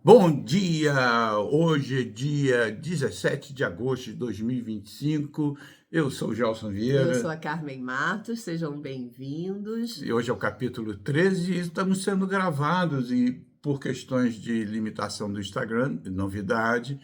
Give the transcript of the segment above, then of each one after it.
Bom dia! Hoje é dia 17 de agosto de 2025. Eu sou o Gelson Eu sou Vieira a Carmen Matos, sejam bem-vindos. e hoje é o capítulo 13 e estamos sendo gravados e por questões de limitação do Instagram, novidade,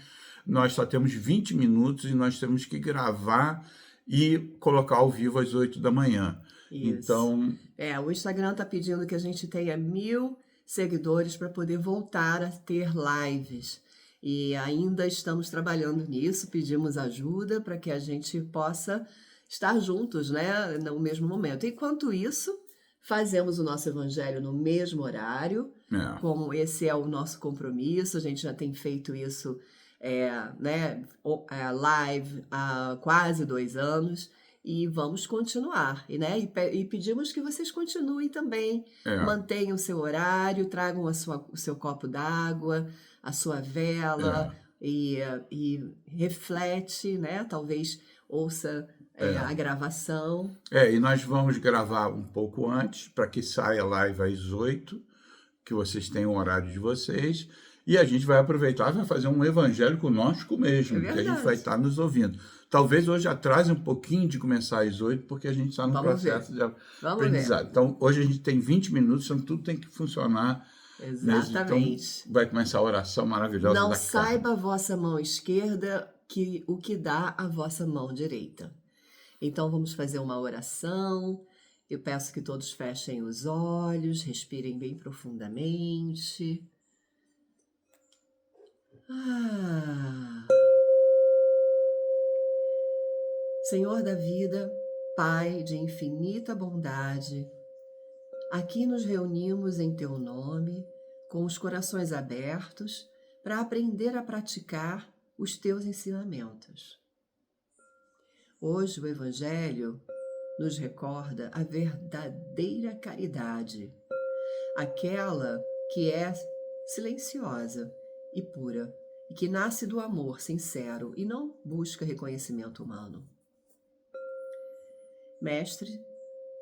nós só temos 20 minutos e nós temos que gravar e colocar ao vivo às 8 da manhã. Isso. Então, O Instagram está pedindo que a gente tenha 1.000 seguidores para poder voltar a ter lives. E ainda estamos trabalhando nisso, pedimos ajuda para que a gente possa estar juntos, né, no mesmo momento. Enquanto isso, fazemos o nosso evangelho no mesmo horário, é, como esse é o nosso compromisso, a gente já tem feito isso, live há quase 2 anos. E vamos continuar, e pedimos que vocês continuem também, é, mantenham o seu horário, tragam o seu copo d'água, a sua vela, é. e reflete, né? Talvez ouça a gravação. E nós vamos gravar um pouco antes, para que saia a live às 8, que vocês tenham o horário de vocês, e a gente vai aproveitar e vai fazer um evangelho conosco É mesmo, que a gente vai verdade. estar nos ouvindo. Talvez hoje atrase um pouquinho de começar às 8, porque a gente está no Vamos ver. processo de Vamos ver. aprendizado. Então, hoje a gente tem 20 minutos, então tudo tem que funcionar mesmo. Então, Exatamente. vai começar a oração maravilhosa Não da Carmen. saiba a vossa mão esquerda o que dá a vossa mão direita. Então vamos fazer uma oração. Eu peço que todos fechem os olhos, respirem bem profundamente. Ah. Senhor da vida, Pai de infinita bondade, aqui nos reunimos em Teu nome, com os corações abertos, para aprender a praticar os Teus ensinamentos. Hoje o Evangelho nos recorda a verdadeira caridade, aquela que é silenciosa e pura, e que nasce do amor sincero e não busca reconhecimento humano. Mestre,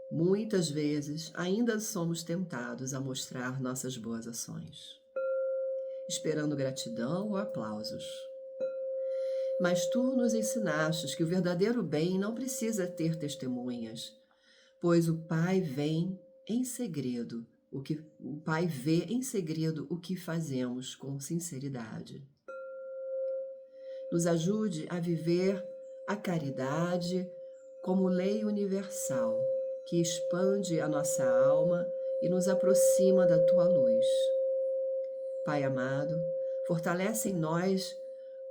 muitas vezes ainda somos tentados a mostrar nossas boas ações, esperando gratidão ou aplausos. Mas tu nos ensinastes que o verdadeiro bem não precisa ter testemunhas, pois o Pai vê em segredo o que fazemos com sinceridade. Nos ajude a viver a caridade como lei universal, que expande a nossa alma e nos aproxima da tua luz. Pai amado, fortalece em nós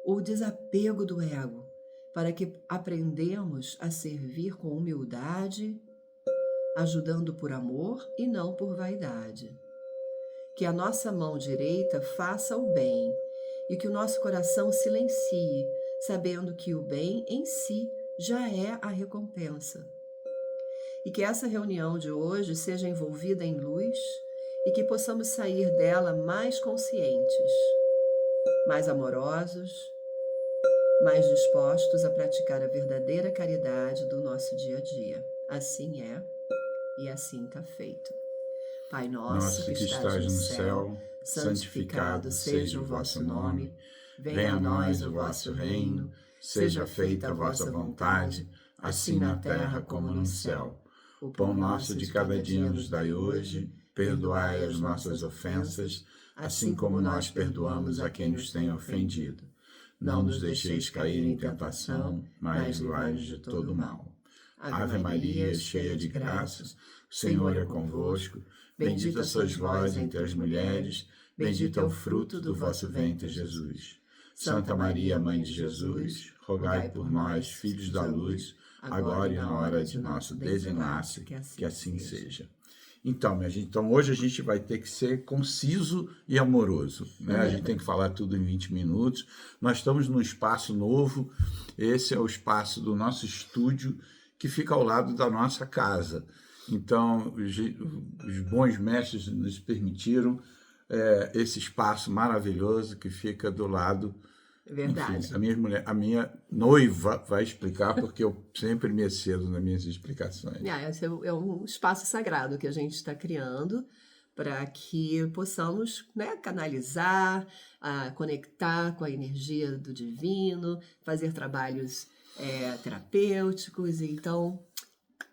o desapego do ego, para que aprendamos a servir com humildade, ajudando por amor e não por vaidade. Que a nossa mão direita faça o bem e que o nosso coração silencie, sabendo que o bem em si já é a recompensa. E que essa reunião de hoje seja envolvida em luz e que possamos sair dela mais conscientes, mais amorosos, mais dispostos a praticar a verdadeira caridade do nosso dia a dia. Assim é e assim está feito. Pai nosso Nosso que que estás estás no no céu, céu, santificado santificado seja seja o o vosso vosso nome. nome. Venha Venha a a nós nós o o vosso vosso reino. reino. Seja Seja feita feita a a vossa vossa vontade, vontade, assim assim na na terra terra como como no no céu. céu. O Pão pão nosso nosso de de cada cada dia dia nos nos dai dai hoje. hoje. Perdoai Perdoai as as nossas nossas ofensas, ofensas, assim assim como como nós nós perdoamos perdoamos a a quem quem nos nos tem tem ofendido. ofendido. Não Não nos nos deixeis deixeis cair cair em em tentação, tentação, mas mas livrai-nos livrai-nos de de todo todo mal. mal. Ave Ave Maria, Maria, cheia cheia de de graça, graças, o o Senhor Senhor é é convosco. convosco. Bendita Bendita sois sois vós vós entre entre as as mulheres, mulheres, bendito bendito é é o o fruto fruto do do vosso vosso ventre, ventre, Jesus. Jesus. Santa Santa Maria, Maria, Mãe Mãe de de Jesus, Jesus, rogai rogai por por nós, nós, filhos filhos da da luz, luz, agora agora e e na na hora hora de de nosso nosso desenlace, desenlace, que que assim assim seja. seja. Então, minha gente, então hoje a gente vai ter que ser conciso e amoroso, né? A gente tem que falar tudo em 20 minutos. Nós estamos num espaço novo, esse é o espaço do nosso estúdio, que fica ao lado da nossa casa. Então, os bons mestres nos permitiram esse espaço maravilhoso que fica do lado. Enfim, Verdade. a minha noiva vai explicar, porque eu sempre me excedo nas minhas explicações. Esse é um espaço sagrado que a gente está criando para que possamos, né, canalizar, conectar com a energia do divino, fazer trabalhos terapêuticos. Então,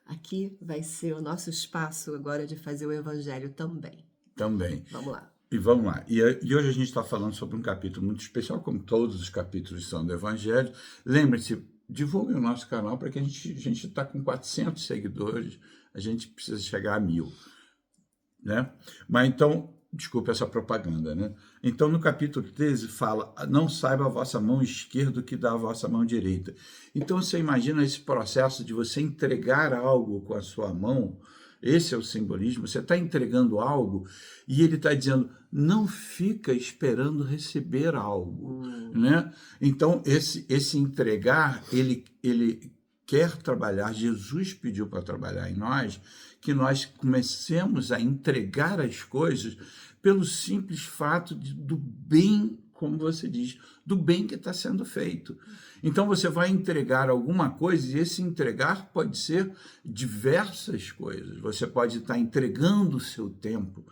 aqui vai ser o nosso espaço agora de fazer o evangelho também. Também. Vamos lá. E vamos lá. E hoje a gente está falando sobre um capítulo muito especial, como todos os capítulos são do Evangelho. Lembre-se, divulguem o nosso canal, para que a gente está com 400 seguidores, a gente precisa chegar a 1000. Né? Mas então, desculpe essa propaganda, né? Então, no capítulo 13 fala: não saiba a vossa mão esquerda o que dá a vossa mão direita. Então, você imagina esse processo de você entregar algo com a sua mão. Esse é o simbolismo. Você está entregando algo e ele está dizendo: não fica esperando receber algo, né? Então, esse entregar, ele quer trabalhar. Jesus pediu para trabalhar em nós, que nós comecemos a entregar as coisas pelo simples fato do bem, como você diz, do bem que está sendo feito. Então você vai entregar alguma coisa, e esse entregar pode ser diversas coisas. Você pode estar entregando o seu tempo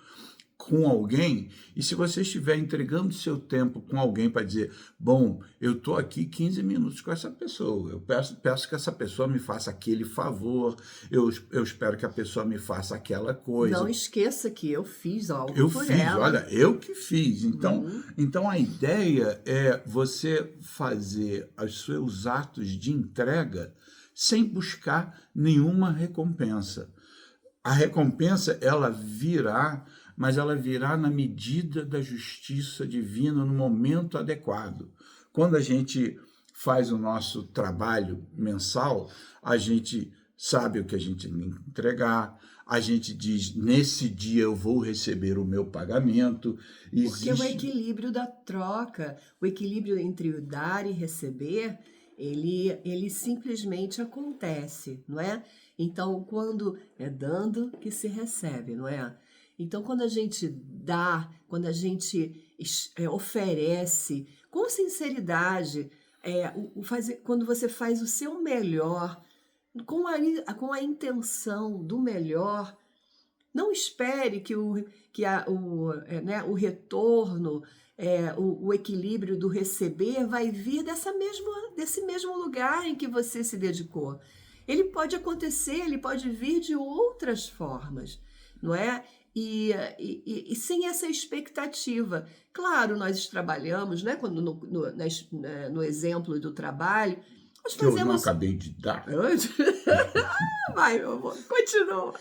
com alguém, e se você estiver entregando o seu tempo com alguém para dizer: bom, eu estou aqui 15 minutos com essa pessoa, eu peço que essa pessoa me faça aquele favor, eu espero que a pessoa me faça aquela coisa. Não esqueça que eu fiz algo por fiz, ela. olha, eu que fiz. Então a ideia é você fazer os seus atos de entrega sem buscar nenhuma recompensa. A recompensa, ela virá, mas ela virá na medida da justiça divina, no momento adequado. Quando a gente faz o nosso trabalho mensal, a gente sabe o que a gente tem que entregar, a gente diz: nesse dia eu vou receber o meu pagamento. Porque o equilíbrio da troca, o equilíbrio entre o dar e receber, ele simplesmente acontece, não é? Então, quando é dando que se recebe, não é? Então, quando a gente dá, quando a gente oferece com sinceridade, quando você faz o seu melhor, com a intenção do melhor, não espere que o retorno, o equilíbrio do receber vai vir desse mesmo lugar em que você se dedicou. Ele pode acontecer, ele pode vir de outras formas, não é? E sem essa expectativa. Claro, nós trabalhamos, né? Quando no exemplo do trabalho, nós fazemos... Que eu não acabei de dar. Vai, meu amor, continua.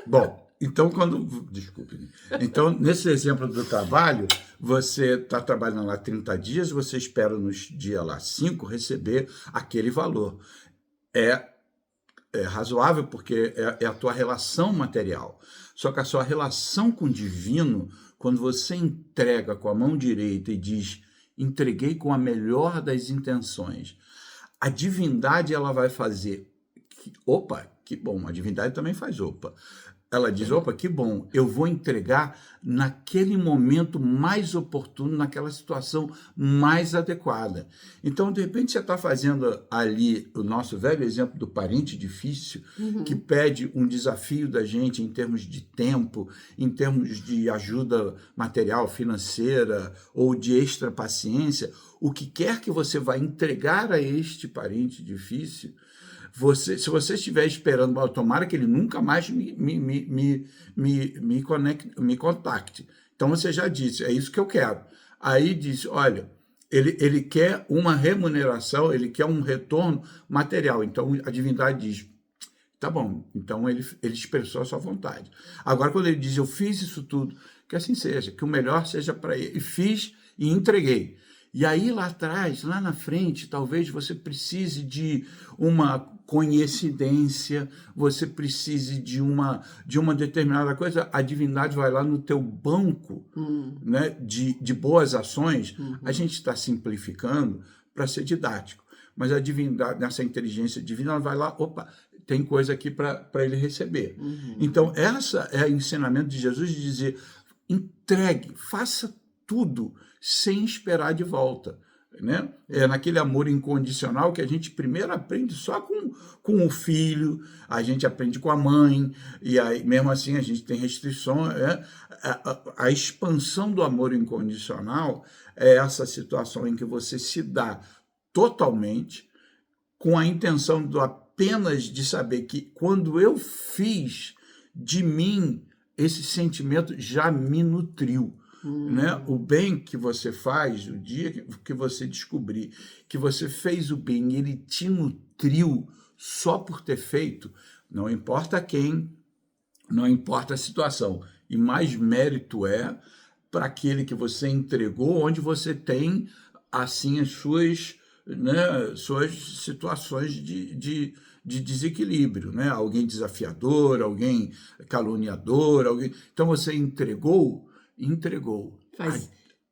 Bom, então desculpe. Então, nesse exemplo do trabalho, você está trabalhando lá 30 dias, você espera nos dias lá 5 receber aquele valor. É razoável, porque é a tua relação material. Só que a sua relação com o divino, quando você entrega com a mão direita e diz: entreguei com a melhor das intenções, a divindade, ela vai fazer: opa, que bom. A divindade também faz opa. Ela diz: opa, que bom, eu vou entregar naquele momento mais oportuno, naquela situação mais adequada. Então, de repente, você está fazendo ali o nosso velho exemplo do parente difícil, que pede um desafio da gente em termos de tempo, em termos de ajuda material, financeira ou de extra paciência. O que quer que você vai entregar a este parente difícil, se você estiver esperando: tomara que ele nunca mais me contacte. Então você já disse: é isso que eu quero. Aí diz: olha, ele quer uma remuneração, ele quer um retorno material. Então a divindade diz: tá bom, então ele expressou a sua vontade. Agora, quando ele diz: eu fiz isso tudo, que assim seja, que o melhor seja para ele. E fiz e entreguei. E aí lá atrás, lá na frente, talvez você precise de uma coincidência, você precise de uma determinada coisa. A divindade vai lá no teu banco, né, de boas ações. A gente está simplificando para ser didático, mas a divindade, nessa inteligência divina, ela vai lá: opa, tem coisa aqui para ele receber. Então, essa é o ensinamento de Jesus, de dizer: entregue, faça tudo sem esperar de volta. né? É naquele amor incondicional que a gente primeiro aprende só com o filho, a gente aprende com a mãe, e aí mesmo assim a gente tem restrições. A expansão do amor incondicional é essa situação em que você se dá totalmente com a intenção apenas de saber que quando eu fiz de mim, esse sentimento já me nutriu. Né? O bem que você faz, o dia que você descobrir que você fez o bem e ele te nutriu só por ter feito, não importa quem, não importa a situação, e mais mérito é para aquele que você entregou, onde você tem assim as suas, né, suas situações de desequilíbrio, né? Alguém desafiador, alguém caluniador, alguém. Então você entregou.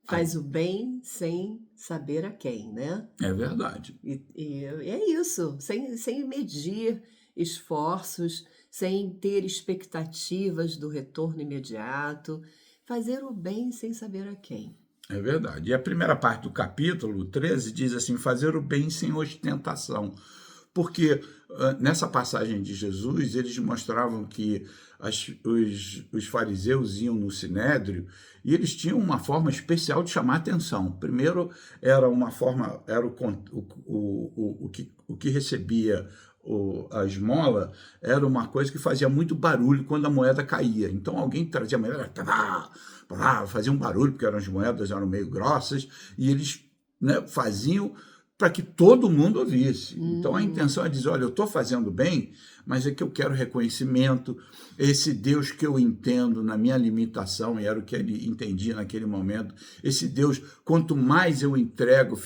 Faz o bem sem saber a quem, né? É verdade. E é isso, sem medir esforços, sem ter expectativas do retorno imediato, fazer o bem sem saber a quem. É verdade. E a primeira parte do capítulo 13 diz assim: fazer o bem sem ostentação. Porque nessa passagem de Jesus, eles mostravam que os fariseus iam no sinédrio e eles tinham uma forma especial de chamar atenção. Primeiro, era uma forma, era o que recebia a esmola, era uma coisa que fazia muito barulho quando a moeda caía. Então alguém trazia a moeda, fazia um barulho, porque as moedas eram meio grossas, e eles, né, faziam para que todo mundo ouvisse. Então a intenção é dizer, olha, eu estou fazendo bem, mas é que eu quero reconhecimento, esse Deus que eu entendo na minha limitação, e era o que ele entendia naquele momento, esse Deus, quanto mais eu entrego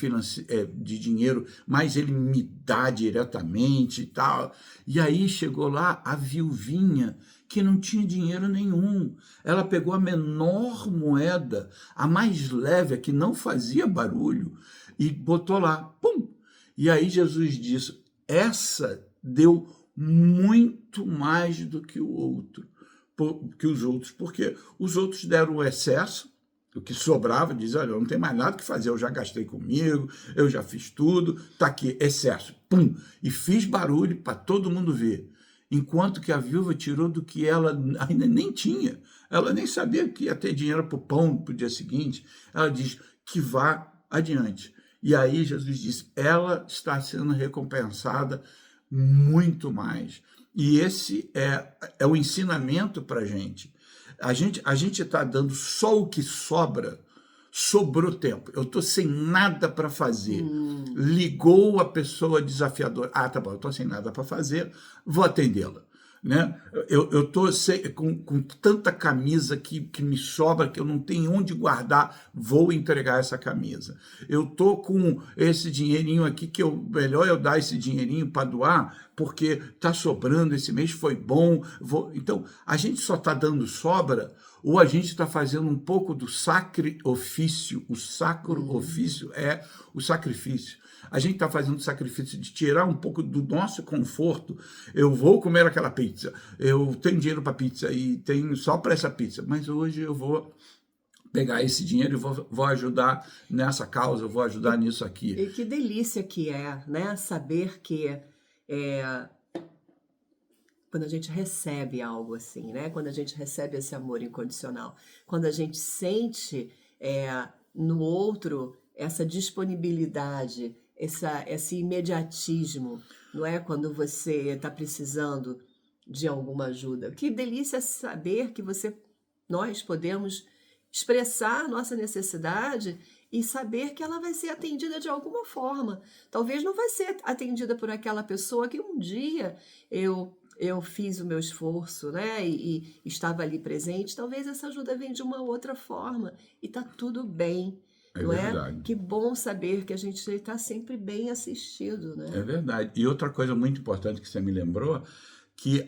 de dinheiro, mais ele me dá diretamente e tal. E aí chegou lá a viuvinha, que não tinha dinheiro nenhum. Ela pegou a menor moeda, a mais leve, a que não fazia barulho, e botou lá, pum! E aí Jesus disse, essa deu muito mais do que os outros, porque os outros deram o excesso, o que sobrava, diz, olha, eu não tenho mais nada que fazer, eu já gastei comigo, eu já fiz tudo, tá aqui, excesso, pum! E fiz barulho para todo mundo ver. Enquanto que a viúva tirou do que ela ainda nem tinha, ela nem sabia que ia ter dinheiro para o pão para o dia seguinte, ela diz que vá adiante. E aí Jesus disse, ela está sendo recompensada muito mais. E esse é o ensinamento para a gente. A gente está dando só o que sobra, sobrou tempo. Eu estou sem nada para fazer. Ligou a pessoa desafiadora. Ah, tá bom, eu estou sem nada para fazer, vou atendê-la. Né? Eu estou com tanta camisa que me sobra que eu não tenho onde guardar, vou entregar essa camisa. Eu estou com esse dinheirinho aqui que melhor eu dar esse dinheirinho para doar, porque está sobrando, esse mês foi bom. Então, a gente só está dando sobra ou a gente está fazendo um pouco do sacro ofício. O sacro ofício é o sacrifício. A gente está fazendo o sacrifício de tirar um pouco do nosso conforto. Eu vou comer aquela pizza, eu tenho dinheiro para pizza e tenho só para essa pizza, mas hoje eu vou pegar esse dinheiro e vou ajudar nessa causa, eu vou ajudar nisso aqui. E que delícia que é, né? Saber que quando a gente recebe algo assim, né? Quando a gente recebe esse amor incondicional, quando a gente sente no outro essa disponibilidade, esse imediatismo, não é? Quando você está precisando de alguma ajuda. Que delícia saber que nós podemos expressar nossa necessidade e saber que ela vai ser atendida de alguma forma. Talvez não vai ser atendida por aquela pessoa que um dia eu fiz o meu esforço, né? E estava ali presente. Talvez essa ajuda venha de uma outra forma e está tudo bem. É não verdade. Que bom saber que a gente está sempre bem assistido, né? É verdade. E outra coisa muito importante que você me lembrou, que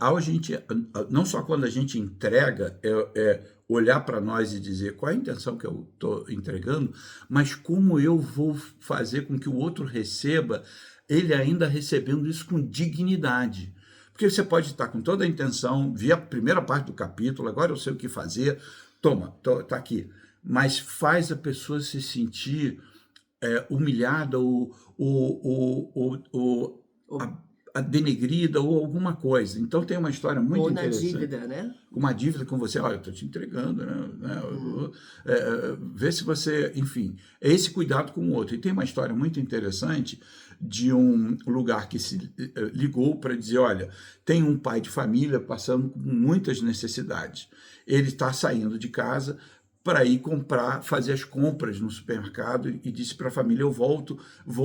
não só quando a gente entrega, olhar para nós e dizer qual é a intenção que eu estou entregando, mas como eu vou fazer com que o outro receba, ele ainda recebendo isso com dignidade. Porque você pode estar com toda a intenção, vi a primeira parte do capítulo, agora eu sei o que fazer, toma, tá aqui. Mas faz a pessoa se sentir humilhada a denegrida ou alguma coisa. Então tem uma história muito Ou na interessante. dívida, né? Uma dívida com você, olha, eu estou te entregando, né? Vê se você, enfim, é esse cuidado com o outro. E tem uma história muito interessante de um lugar que se ligou para dizer, olha, tem um pai de família passando por muitas necessidades. Ele está saindo de casa para ir fazer as compras no supermercado e disse para a família, eu vou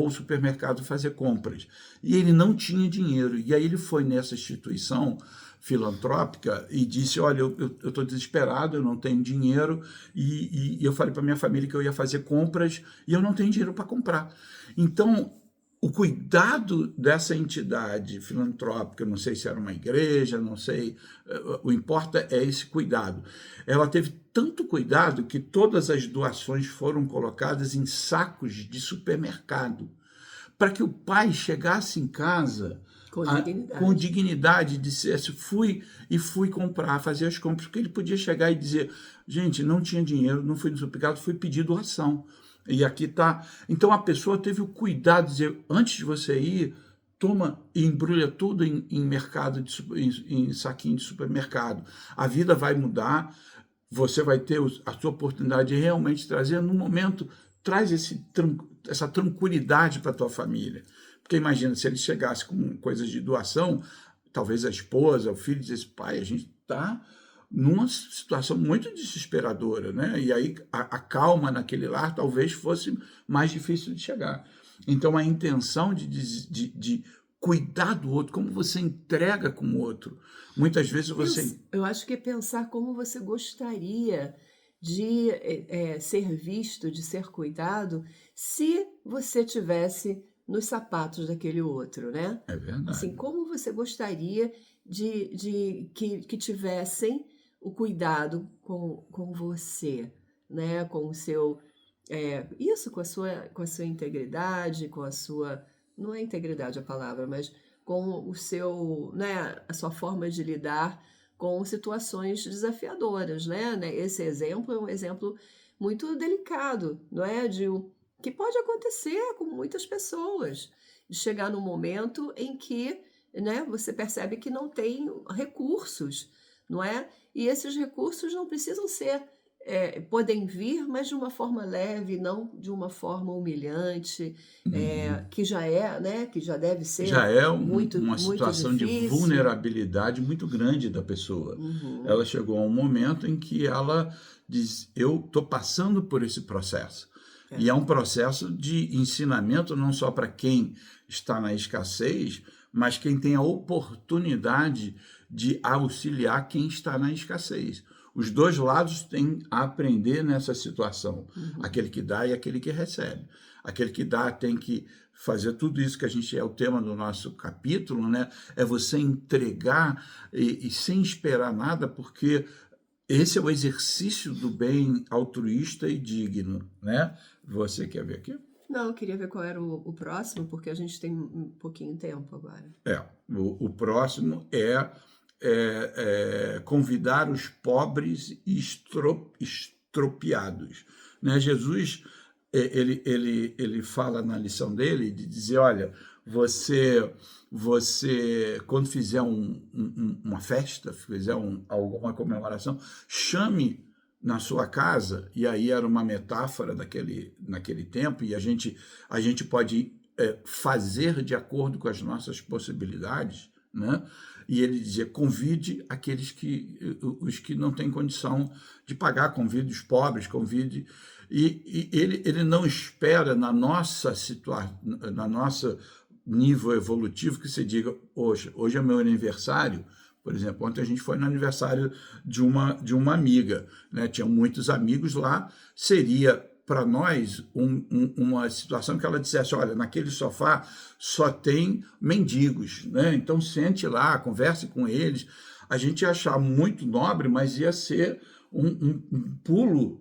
ao supermercado fazer compras. E ele não tinha dinheiro. E aí ele foi nessa instituição filantrópica e disse, olha, eu estou desesperado, eu não tenho dinheiro e eu falei para minha família que eu ia fazer compras e eu não tenho dinheiro para comprar. Então, o cuidado dessa entidade filantrópica, não sei se era uma igreja, não sei, o importa é esse cuidado. Ela teve tanto cuidado que todas as doações foram colocadas em sacos de supermercado, para que o pai chegasse em casa com dignidade, dissesse, fui comprar, fazer as compras, porque ele podia chegar e dizer, gente, não tinha dinheiro, não fui no supermercado, fui pedir doação. E aqui está. Então a pessoa teve o cuidado de dizer, antes de você ir, toma e embrulha tudo em mercado, em saquinho de supermercado. A vida vai mudar, você vai ter a sua oportunidade de realmente trazer, no momento, traz essa tranquilidade para a tua família. Porque imagina, se ele chegasse com coisas de doação, talvez a esposa, o filho dissesse, pai, a gente está numa situação muito desesperadora, né? E aí a calma naquele lar talvez fosse mais difícil de chegar. Então a intenção de cuidar do outro, como você entrega com o outro. Muitas vezes você... Eu acho que é pensar como você gostaria de ser visto, de ser cuidado, se você tivesse nos sapatos daquele outro, né? É verdade. Assim, como você gostaria que tivessem o cuidado com você, né? Com o seu... isso, com a sua integridade, com a sua... Não é integridade a palavra, mas com o seu, né? A sua forma de lidar com situações desafiadoras, né? Esse exemplo é um exemplo muito delicado, não é? Que pode acontecer com muitas pessoas, de chegar num momento em que, né, você percebe que não tem recursos, não é? E esses recursos não precisam ser, podem vir, mas de uma forma leve, não de uma forma humilhante, que já né, que já deve ser já é muito uma situação difícil. De vulnerabilidade muito grande da pessoa. Ela chegou a um momento em que ela diz, eu estou passando por esse processo. E é um processo de ensinamento não só para quem está na escassez, mas quem tem a oportunidade de auxiliar quem está na escassez. Os dois lados têm a aprender nessa situação, aquele que dá e aquele que recebe. Aquele que dá tem que fazer tudo isso que a gente é o tema do nosso capítulo, né? É você entregar e sem esperar nada, porque esse é o exercício do bem altruísta e digno, né? Você quer ver aqui? Não, eu queria ver qual era o próximo, porque a gente tem um pouquinho de tempo agora. O próximo é convidar os pobres e estropiados. Né? Jesus, ele fala na lição dele de dizer, olha, você quando fizer uma festa, fizer alguma comemoração, chame na sua casa, e aí era uma metáfora naquele tempo, e a gente pode fazer de acordo com as nossas possibilidades, né? E ele dizia, convide os que não têm condição de pagar, convide os pobres, convide... E ele não espera na nossa situação, na nossa nível evolutivo, que você diga, hoje é meu aniversário. Por exemplo, ontem a gente foi no aniversário de uma amiga, né? Tinham muitos amigos lá, seria para nós uma situação que ela dissesse, olha, naquele sofá só tem mendigos, né? Então sente lá, converse com eles. A gente ia achar muito nobre, mas ia ser um pulo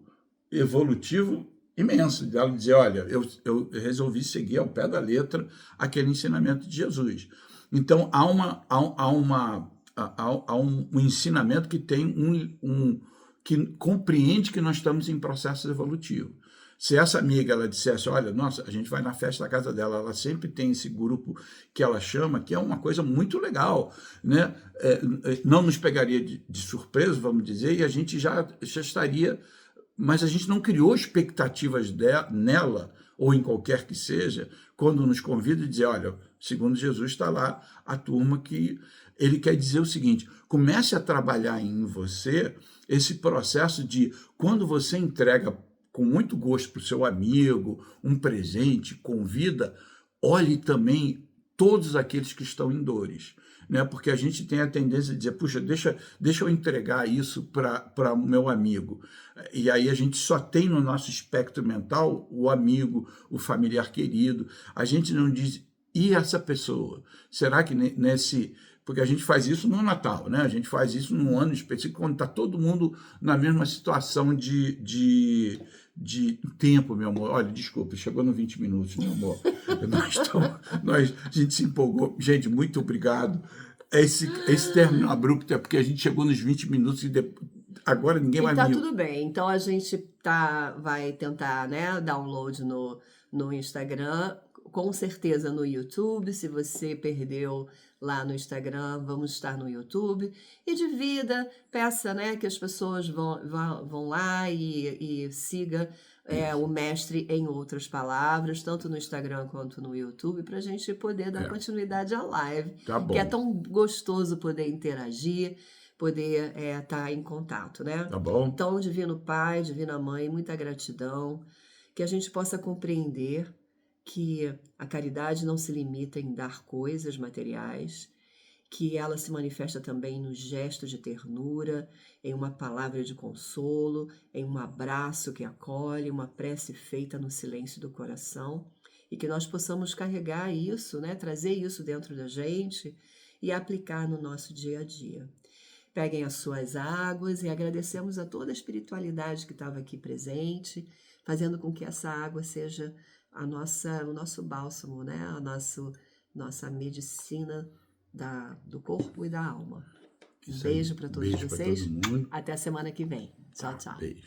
evolutivo imenso, dela dizer, olha, eu resolvi seguir ao pé da letra aquele ensinamento de Jesus. Então há um ensinamento que tem que compreende que nós estamos em processo evolutivo. Se essa amiga ela dissesse, olha, nossa, a gente vai na festa da casa dela, ela sempre tem esse grupo que ela chama, que é uma coisa muito legal, né? Não nos pegaria de surpresa, vamos dizer, e a gente já estaria, mas a gente não criou expectativas nela, ou em qualquer que seja, quando nos convida e dizer, olha, segundo Jesus está lá a turma que ele quer dizer o seguinte, comece a trabalhar em você esse processo de quando você entrega com muito gosto para o seu amigo um presente, convida, olhe também todos aqueles que estão em dores, né? Porque a gente tem a tendência de dizer, puxa, deixa eu entregar isso para o meu amigo. E aí a gente só tem no nosso espectro mental o amigo, o familiar querido. A gente não diz, e essa pessoa? Será que nesse... Porque a gente faz isso no Natal, né? A gente faz isso num ano específico, quando está todo mundo na mesma situação de tempo, meu amor. Olha, desculpa, chegou no 20 minutos, meu amor. A gente se empolgou. Gente, muito obrigado. Esse término abrupto é porque a gente chegou nos 20 minutos e agora ninguém vai E tá me... tudo bem. Então a gente vai tentar, né, download no Instagram, com certeza no YouTube. Se você perdeu lá no Instagram, vamos estar no YouTube. E divida, peça, né, que as pessoas vão lá e siga o mestre em outras palavras, tanto no Instagram quanto no YouTube, para a gente poder dar continuidade à live. Tá bom. Que é tão gostoso poder interagir, poder estar em contato, né? Tá bom. Então, Divino Pai, Divina Mãe, muita gratidão, que a gente possa compreender que a caridade não se limita em dar coisas materiais, que ela se manifesta também no gesto de ternura, em uma palavra de consolo, em um abraço que acolhe, uma prece feita no silêncio do coração, e que nós possamos carregar isso, né, trazer isso dentro da gente e aplicar no nosso dia a dia. Peguem as suas águas e agradecemos a toda a espiritualidade que estava aqui presente, fazendo com que essa água seja o nosso bálsamo, né? Nossa medicina do corpo e da alma. Um beijo para todos vocês. Beijo para todo mundo. Até a semana que vem. Tchau, tchau. Beijo.